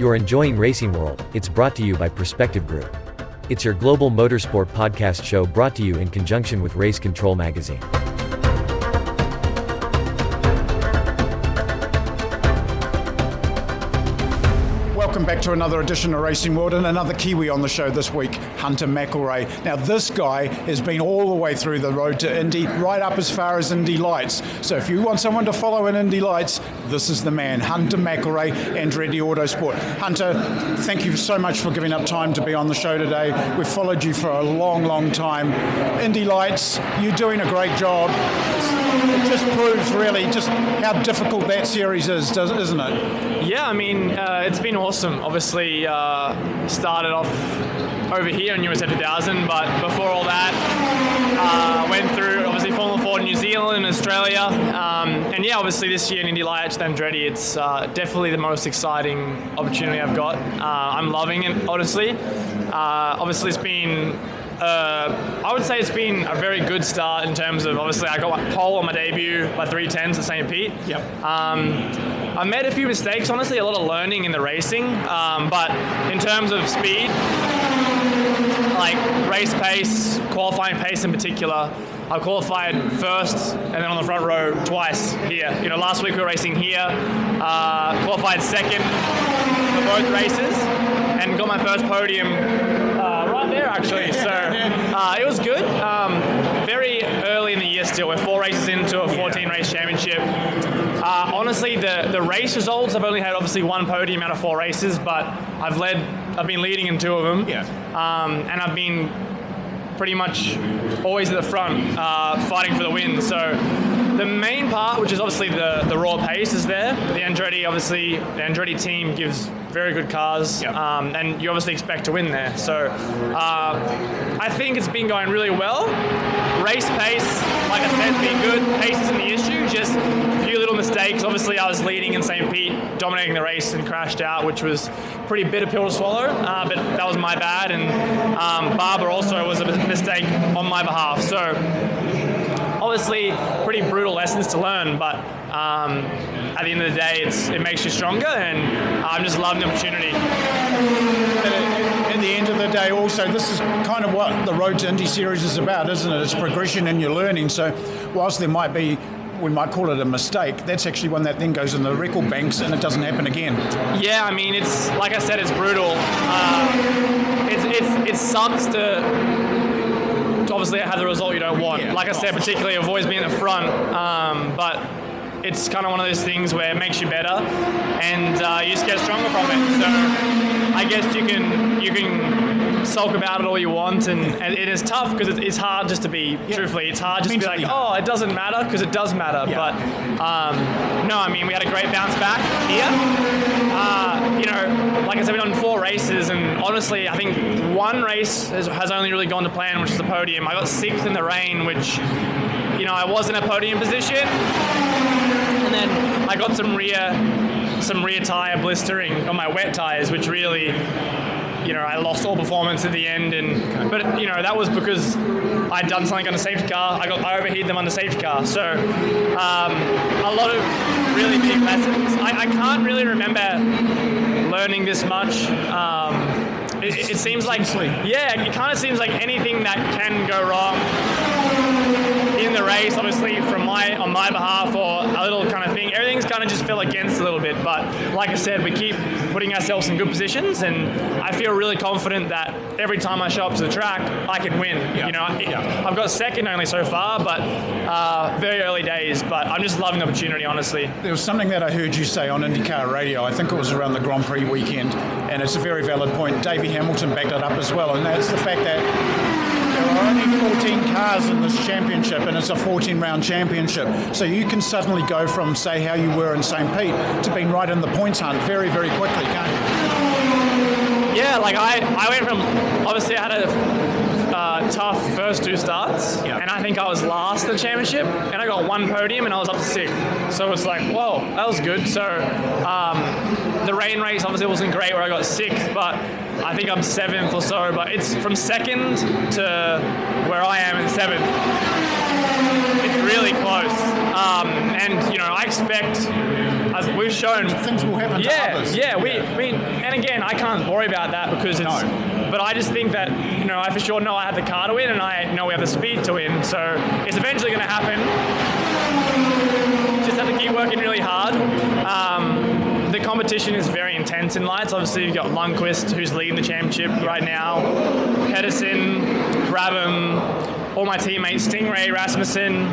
You're enjoying Racing World. It's brought to you by Perspective Group. It's your global motorsport podcast show brought to you in conjunction with Race Control Magazine. Welcome back to another edition of Racing World and another Kiwi on the show this week, Hunter McElrea. Now this guy has been all the way through the road to Indy, right up as far as Indy Lights. So if you want someone to follow in Indy Lights, this is the man, Hunter McElrea, Andretti Autosport. Hunter, thank you so much for giving up time to be on the show today. We've followed you for a long, long time. Indy Lights, you're doing a great job. It just proves really just how difficult that series is, isn't it? Yeah, I mean, it's been awesome. Obviously, started off over here in USA 2000, but before all that, went through obviously Formula 4 in New Zealand and Australia. And yeah, obviously this year in Indy Lights and Andretti, it's definitely the most exciting opportunity I've got. I'm loving it, honestly. Obviously, it's been I would say it's been a very good start in terms of, obviously, I got pole on my debut by 3:10s at St. Pete. Yep. I made a few mistakes, honestly, a lot of learning in the racing, but in terms of speed, like race pace, qualifying pace in particular, I qualified first and then on the front row twice here. You know, last week we were racing here, qualified second for both races, and got my first podium right there actually. So it was good. Very early in the year still. We're 4 races into a 14 race championship. Honestly, the race results, I've only had obviously 1 podium out of 4 races, but I've been leading in 2 of them. Yeah. And I've been pretty much always at the front, fighting for the win. So the main part, which is obviously the raw pace, is there. The Andretti team gives very good cars, yep. And you obviously expect to win there. So I think it's been going really well. Race pace, like I said, has been good. Pace isn't the issue, just a few little mistakes. Obviously, I was leading in St. Pete, dominating the race, and crashed out, which was a pretty bitter pill to swallow, but that was my bad. And Barber also was a mistake on my behalf. So obviously, pretty brutal lessons to learn, but at the end of the day, it makes you stronger, and I'm just loving the opportunity. At the end of the day, also, this is kind of what the Road to Indy Series is about, isn't it? It's progression and your learning. So whilst there might be, we might call it a mistake, that's actually one that then goes in the record banks and it doesn't happen again. Yeah, I mean, it's like I said, it's brutal. It sucks to obviously have the result you don't want. Yeah, like I said, particularly I've always been at the front, but it's kind of one of those things where it makes you better, and you just get stronger from it. So I guess you can sulk about it all you want, and it is tough because it's hard just to be, truthfully, it's hard just to be like, oh, it doesn't matter, because it does matter. Yeah. But no, I mean, we had a great bounce back here. You know, like I said, we've done 4 races, and honestly, I think 1 race has only really gone to plan, which is the podium. I got 6th in the rain, which, you know, I was in a podium position, and then I got some rear tire blistering on my wet tires, which really, you know, I lost all performance at the end, but you know, that was because I'd done something on the safety car. I overheated them on the safety car. So a lot of really big lessons. I can't really remember learning this much. It seems like, yeah, it kind of seems like anything that can go wrong in the race, obviously on my behalf, or a little kind of thing, everything's kind of just fell against a little bit. But like I said, we keep putting ourselves in good positions, and I feel really confident that every time I show up to the track, I can win. Yeah. You know, I've got second only so far, but very early days. But I'm just loving the opportunity, honestly. There was something that I heard you say on IndyCar radio, I think it was around the Grand Prix weekend, and it's a very valid point. Davey Hamilton backed it up as well, and that's the fact that there are only 14 cars in this championship, and it's a 14-round championship. So you can suddenly go from, say, how you were in St. Pete to being right in the points hunt very, very quickly, can't you? Yeah, like I went from, obviously I had a tough first 2 starts, and I think I was last in the championship, and I got 1 podium, and I was up to 6th. So it's like, whoa, that was good. So the rain race obviously wasn't great where I got 6th, but I think I'm 7th or so, but it's from 2nd to where I am in 7th. It's really close. And, you know, I expect, as we've shown... Things will happen to others. Yeah, I mean, and again, I can't worry about that because it's... No. But I just think that, you know, I for sure know I have the car to win and I know we have the speed to win. So it's eventually going to happen. Just have to keep working really hard. The competition is very intense in lights. Obviously, you've got Lundqvist, who's leading the championship right now. Pedersen, Brabham, all my teammates, Stingray, Rasmussen.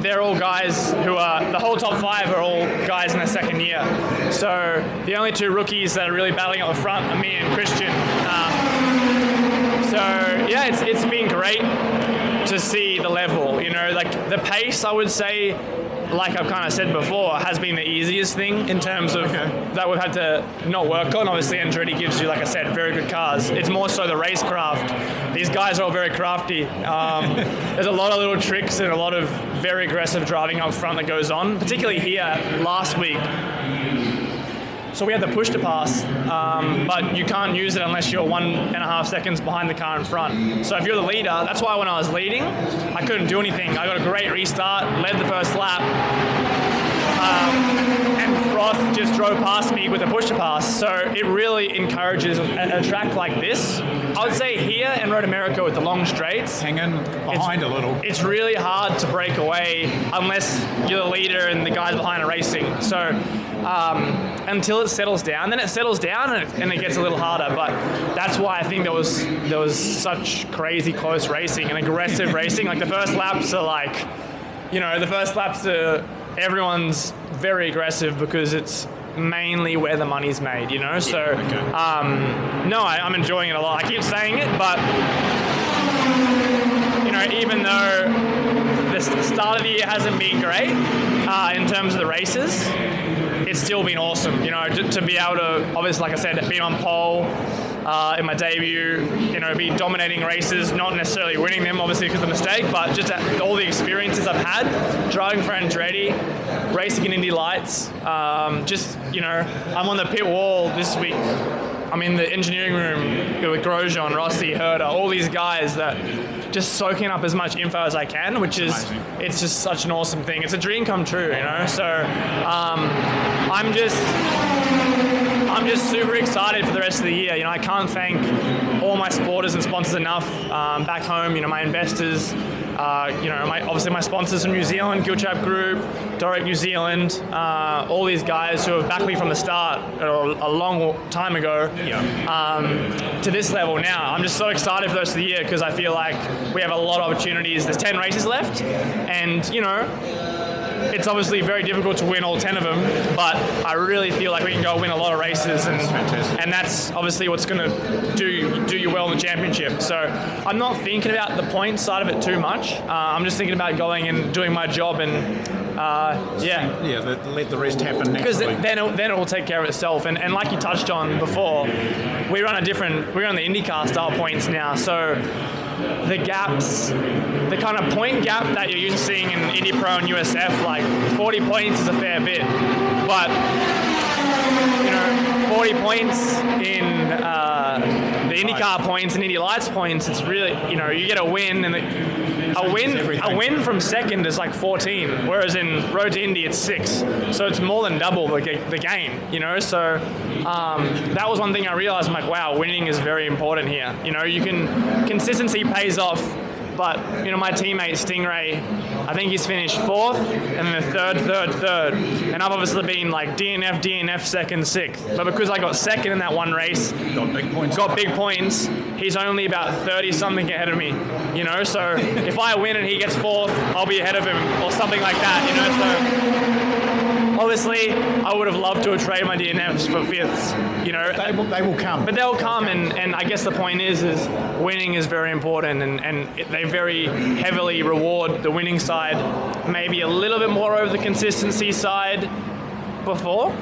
They're all guys who are, the whole top 5 are all guys in their second year. So the only 2 rookies that are really battling up the front are me and Christian. So yeah, it's been great to see the level, you know, like the pace, I would say, like I've kind of said before, has been the easiest thing in terms of that we've had to not work on. Obviously, Andretti gives you, like I said, very good cars. It's more so the racecraft. These guys are all very crafty. There's a lot of little tricks and a lot of very aggressive driving up front that goes on, particularly here last week. So we had the push to pass, but you can't use it unless you're 1.5 seconds behind the car in front. So if you're the leader, that's why when I was leading, I couldn't do anything. I got a great restart, led the first lap, and Frost just drove past me with a push to pass. So it really encourages a track like this. I would say here in Road America with the long straights, Hang in behind a little. it's really hard to break away unless you're the leader and the guys behind are racing. So until it settles down, then it settles down and it gets a little harder. But that's why I think there was such crazy close racing and aggressive racing. Like the first laps are like, you know, everyone's very aggressive because it's mainly where the money's made, you know. So I'm enjoying it a lot. I keep saying it, but you know, even though the start of the year hasn't been great in terms of the races, it's still been awesome, you know, to be able to, obviously, like I said, be on pole in my debut, you know, be dominating races, not necessarily winning them, obviously, because of the mistake, but just all the experiences I've had, driving for Andretti, racing in Indy Lights, just, you know, I'm on the pit wall this week. I'm in the engineering room with Grosjean, Rossi, Herder, all these guys that just soaking up as much info as I can, which is, it's just such an awesome thing. It's a dream come true, you know? So I'm just super excited for the rest of the year. You know, I can't thank all my supporters and sponsors enough back home, you know, my investors, you know, obviously my sponsors from New Zealand, Giltrap Group, Doric New Zealand, all these guys who have backed me from the start a long time ago to this level now. I'm just so excited for the rest of the year because I feel like we have a lot of opportunities. There's 10 races left and, you know, it's obviously very difficult to win all 10 of them, but I really feel like we can go win a lot of races, and that's obviously what's going to do you well in the championship. So I'm not thinking about the point side of it too much. I'm just thinking about going and doing my job and let the rest happen next because week. then it will take care of itself. And like you touched on before, we run the IndyCar style points now, so the gaps, the kind of point gap that you're used to seeing in Indy Pro and USF, like 40 points is a fair bit, but you know, 40 points in the IndyCar points and Indy Lights points, it's really, you know, you get a win, and a win from second is like 14, whereas in Road to Indy it's 6, so it's more than double the game, you know. So that was one thing I realized. I'm like, wow, winning is very important here. You know, consistency pays off. But, you know, my teammate Stingray, I think he's finished 4th, and then the third. And I've obviously been like DNF, second, 6th. But because I got second in that one race, got big points, he's only about 30-something ahead of me, you know? So if I win and he gets 4th, I'll be ahead of him or something like that, you know? So obviously, I would have loved to have traded my DNFs for 5ths, you know. They will come. But they'll come, and I guess the point is winning is very important, and they very heavily reward the winning side, maybe a little bit more over the consistency side before.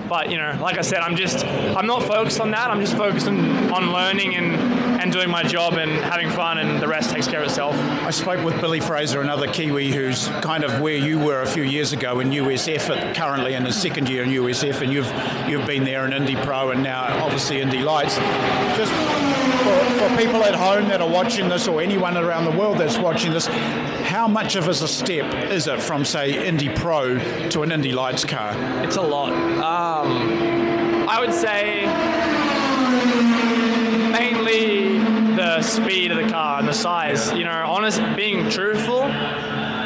But, like I said, I'm not focused on that. I'm just focused on learning and doing my job and having fun, and the rest takes care of itself. I spoke with Billy Fraser, another Kiwi who's kind of where you were a few years ago in USF, currently in his second year in USF, and you've been there in Indy Pro and now obviously Indy Lights. Just for people at home that are watching this, or anyone around the world that's watching this, how much of a step is it from, say, Indy Pro to an Indy Lights car? It's a lot. I would say mainly the speed of the car and the size. Being truthful,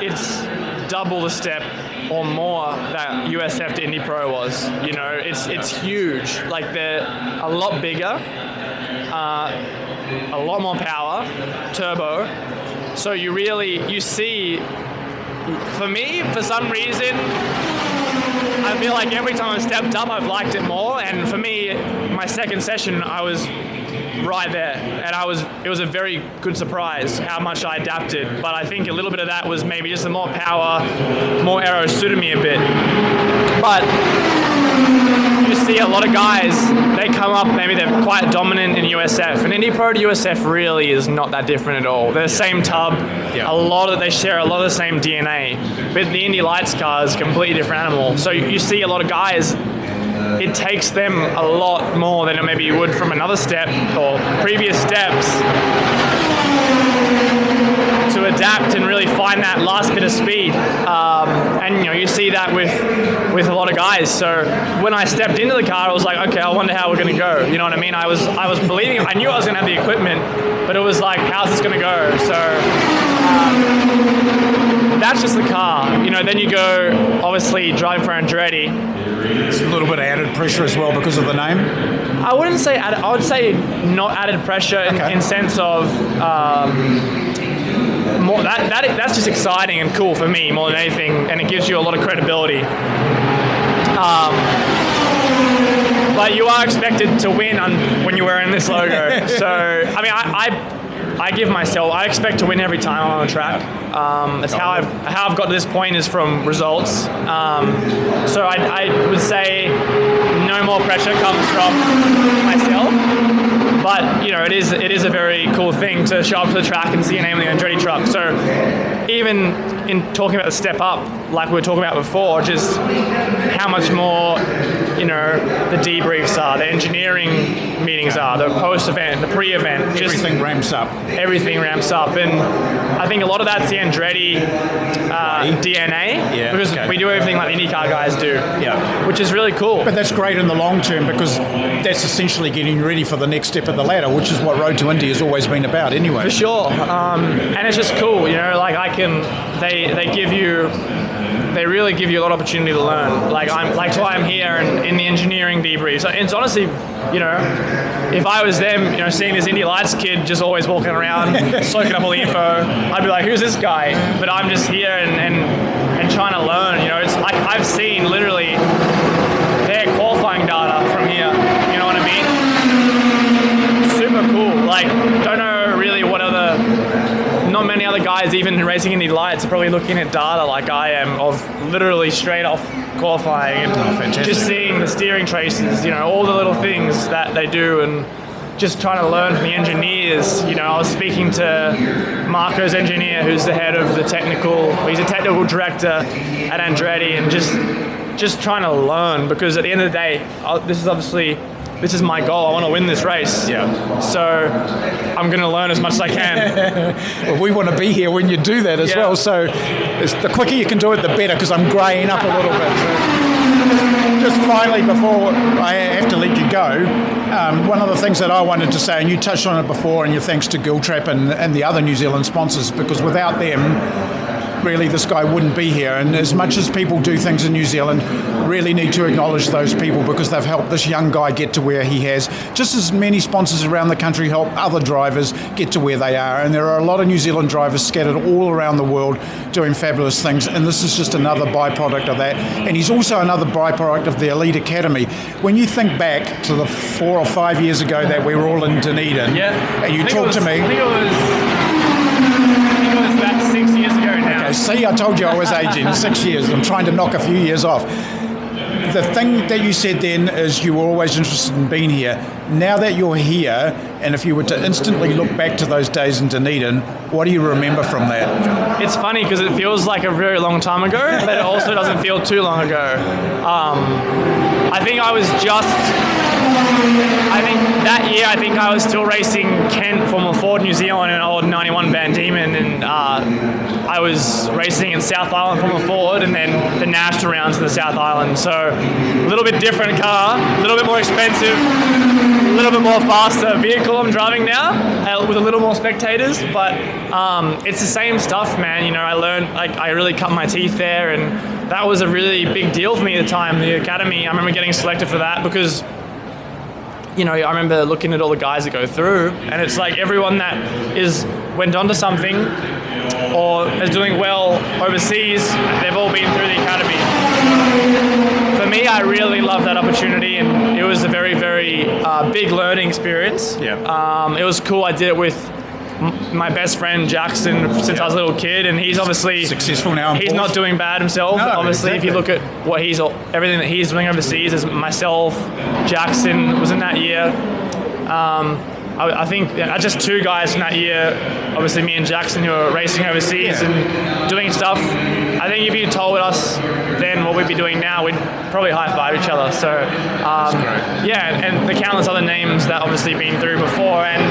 it's double the step or more that USF to Indy Pro was. It's huge. Like, they're a lot bigger, a lot more power, turbo. So you see, for me, for some reason, I feel like every time I've stepped up, I've liked it more. And for me, my second session, I was right there, and it was a very good surprise how much I adapted. But I think a little bit of that was maybe just the more power, more aero suited me a bit. But you see a lot of guys, they come up, maybe they're quite dominant in USF, and Indy Pro to USF really is not that different at all. They're the same tub, they share a lot of the same DNA, but the Indy Lights car is a completely different animal. So you see a lot of guys, it takes them a lot more than maybe you would from another step or previous steps to adapt and really find that last bit of speed. And you see that with a lot of guys. So when I stepped into the car, I was like, okay, I wonder how we're going to go. You know what I mean? I was believing it. I knew I was going to have the equipment, but it was like, how's this going to go? So that's just the car. Then you go, obviously, driving for Andretti. It's a little bit of added pressure as well because of the name? I wouldn't say added. I would say not added pressure in sense of more. That's just exciting and cool for me more than anything, and it gives you a lot of credibility. But you are expected to win when you're wearing this logo. So I give myself. I expect to win every time I'm on the track. That's how I've got to this point is from results. So I would say no more pressure comes from myself. But it is a very cool thing to show up to the track and see your name on the Andretti truck. So even in talking about the step up, like we were talking about before, just how much more the debriefs are, the engineering meetings are, the post-event, the pre-event. Everything ramps up. Everything ramps up. And I think a lot of that's the Andretti DNA, because we do everything like the IndyCar guys do, which is really cool. But that's great in the long term, because that's essentially getting ready for the next step of the ladder, which is what Road to Indy has always been about anyway. For sure. And it's just cool, they really give you a lot of opportunity to learn. That's why I'm here and in the engineering debrief. So it's honestly, if I was them, seeing this Indy Lights kid just always walking around, soaking up all the info, I'd be like, who's this guy? But I'm just here and trying to learn. It's like I've seen literally their qualifying data from here. You know what I mean? Super cool. Don't know really what not many other guys even racing Indy Lights are probably looking at data like I am of literally straight off qualifying and just seeing the steering traces, all the little things that they do, and just trying to learn from the engineers. I was speaking to Marco's engineer, who's the head of he's a technical director at Andretti, and just trying to learn, because at the end of the day, this is my goal. I want to win this race. Yeah. So I'm going to learn as much as I can. Well, we want to be here when you do that as well. So the quicker you can do it, the better, because I'm greying up a little bit. So just finally, before I have to let you go, one of the things that I wanted to say, and you touched on it before, and your thanks to Giltrap and the other New Zealand sponsors, because without them, really this guy wouldn't be here. And as much as people do things in New Zealand, really need to acknowledge those people, because they've helped this young guy get to where he has. Just as many sponsors around the country help other drivers get to where they are. And there are a lot of New Zealand drivers scattered all around the world doing fabulous things. And this is just another byproduct of that. And he's also another byproduct of the Elite Academy. When you think back to the 4 or 5 years ago that we were all in Dunedin, and you talked to me. I think it was about 6 years ago now. Okay, see, I told you I was aging. 6 years. I'm trying to knock a few years off. the thing that you said then is you were always interested in being here. Now that you're here, and if you were to instantly look back to those days in Dunedin, what do you remember from that? It's funny because it feels like a very long time ago, but it also doesn't feel too long ago. I think I was still racing Kent Formula Ford New Zealand in an old 91 Van Diemen, and I was racing in South Island Formula Ford, and then the national rounds in the South Island. So a little bit different car, a little bit more expensive, a little bit more faster vehicle I'm driving now, with a little more spectators, but it's the same stuff, man. You know, I really cut my teeth there, and that was a really big deal for me at the time, the academy. I remember getting selected for that because, you know, I remember looking at all the guys that go through, and it's like everyone that went on to something or is doing well overseas, they've all been through the academy. For me, I really loved that opportunity, and it was a very, very big learning experience. Yeah. It was cool. I did it with my best friend Jackson since I was a little kid, and he's obviously successful now. He's not doing bad himself. No, obviously, exactly. If you look at what everything that he's doing overseas, is myself, Jackson was in that year. I think just two guys from that year, obviously me and Jackson, who are racing overseas and doing stuff. I think if you told us then what we'd be doing now, we'd probably high-five each other. So, and the countless other names that obviously been through before and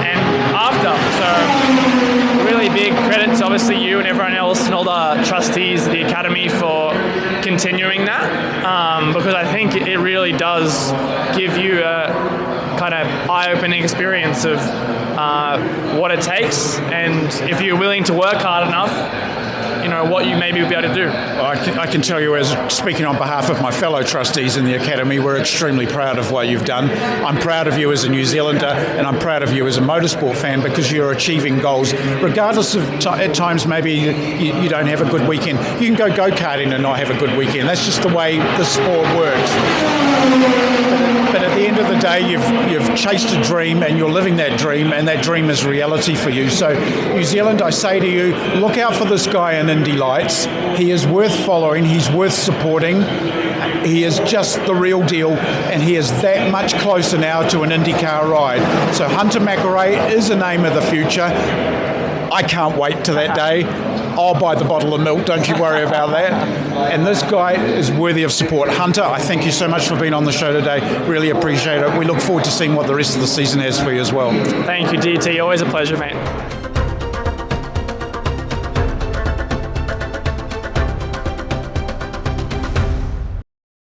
after. So, really big credit to obviously you and everyone else and all the trustees of the Academy for continuing that, because I think it really does give you a kind of eye-opening experience of what it takes, and if you're willing to work hard enough, you know, what you maybe will be able to do. Well, I can tell you, as speaking on behalf of my fellow trustees in the Academy, we're extremely proud of what you've done. I'm proud of you as a New Zealander, and I'm proud of you as a motorsport fan, because you're achieving goals. Regardless of at times maybe you don't have a good weekend. You can go go-karting and not have a good weekend. That's just the way the sport works. But at the end of the day, you've chased a dream, and you're living that dream, and that dream is reality for you. So, New Zealand, I say to you, look out for this guy in Indy Lights. He is worth following. He's worth supporting. He is just the real deal, and he is that much closer now to an IndyCar ride. So Hunter McElrea is a name of the future. I can't wait to that day. I'll buy the bottle of milk, don't you worry about that. And this guy is worthy of support. Hunter, I thank you so much for being on the show today. Really appreciate it. We look forward to seeing what the rest of the season has for you as well. Thank you, DT. Always a pleasure, mate.